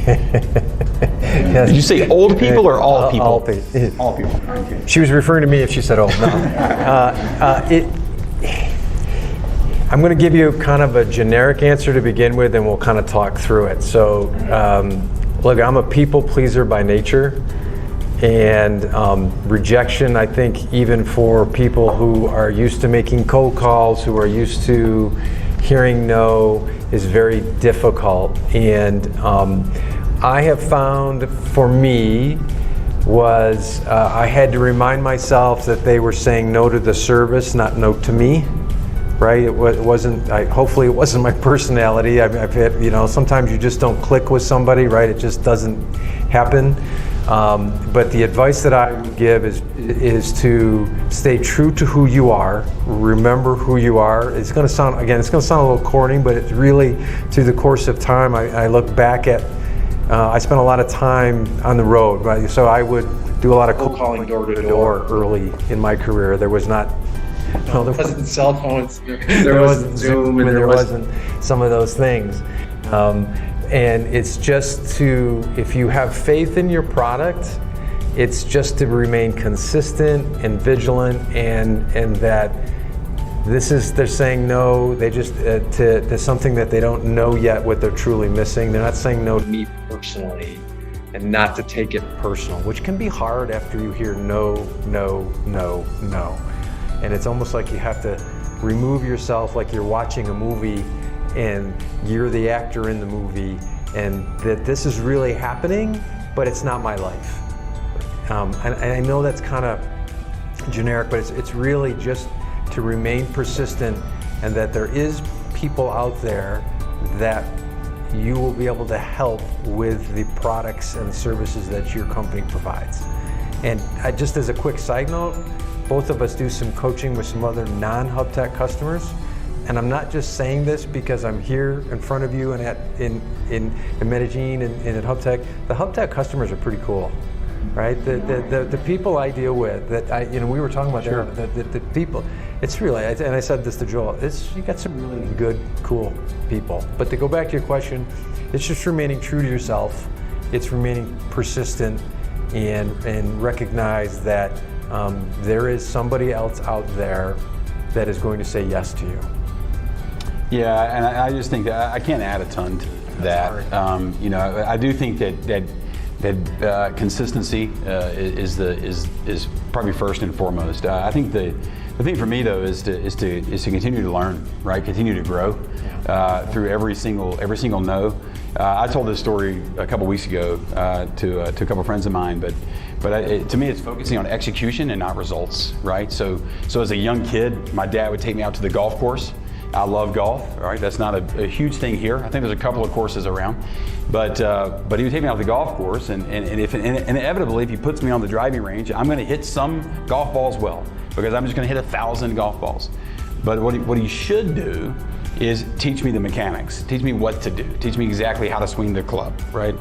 Yes. Did you say old people or all people? All people. All people. Okay. She was referring to me if she said old. No. I'm going to give you kind of a generic answer to begin with, and we'll kind of talk through it. So, look, I'm a people pleaser by nature, and rejection, I think, even for people who are used to making cold calls, who are used to hearing no, is very difficult. And I have found, for me, was I had to remind myself that they were saying no to the service, not no to me. Right? It wasn't. Hopefully, it wasn't my personality. I've had, sometimes you just don't click with somebody, right? It just doesn't happen. But the advice that I would give is to stay true to who you are. Remember who you are. It's going to sound a little corny, but it's really, through the course of time, I look back at. I spent a lot of time on the road, right? So I would do a lot of cold calling door to door early in my career. There was not. No, there wasn't cell phones. There wasn't Zoom, and there wasn't some of those things. And it's just if you have faith in your product, it's just to remain consistent and vigilant, and that they're saying no. They just to something that they don't know yet what they're truly missing. They're not saying no to me personally, and not to take it personal, which can be hard after you hear no, no, no, no. And it's almost like you have to remove yourself, like you're watching a movie and you're the actor in the movie, and that this is really happening, but it's not my life. And I know that's kind of generic, but it's really just to remain persistent, and that there is people out there that you will be able to help with the products and services that your company provides. And just as a quick side note, both of us do some coaching with some other non-Hubtek customers, and I'm not just saying this because I'm here in front of you and in Medellín and at Hubtek. The Hubtek customers are pretty cool, right? The people I deal with, that we were talking about the people. It's really, and I said this to Joel. You got some really good, cool people. But to go back to your question, it's just remaining true to yourself. It's remaining persistent, and recognize that. There is somebody else out there that is going to say yes to you. Yeah, and I just think that I can't add a ton to that. I do think that consistency is probably first and foremost. I think the thing for me though is to continue to learn, right? Continue to grow through every single no. I told this story a couple weeks ago to a couple friends of mine, but to me, it's focusing on execution and not results, right? So as a young kid, my dad would take me out to the golf course. I love golf, right? That's not a huge thing here. I think there's a couple of courses around, but he would take me out to the golf course, and inevitably, if he puts me on the driving range, I'm going to hit some golf balls well, because I'm just going to hit 1,000 golf balls. But what he should do is teach me the mechanics, teach me what to do, teach me exactly how to swing the club, right?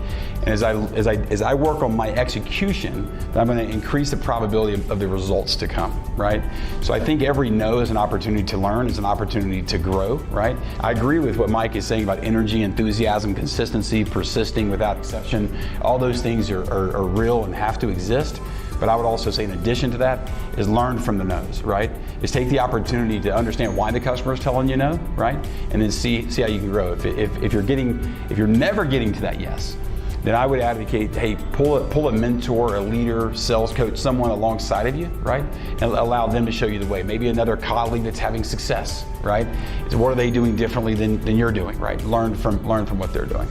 And as I work on my execution, I'm going to increase the probability of the results to come, right? So I think every no is an opportunity to learn, is an opportunity to grow, right? I agree with what Mike is saying about energy, enthusiasm, consistency, persisting without exception. All those things are real and have to exist. But I would also say, in addition to that, is learn from the no's, right? Is take the opportunity to understand why the customer is telling you no, right? And then see how you can grow. If you're never getting to that yes, then I would advocate, hey, pull a mentor, a leader, sales coach, someone alongside of you, right? And allow them to show you the way. Maybe another colleague that's having success, right? What are they doing differently than you're doing, right? Learn from what they're doing.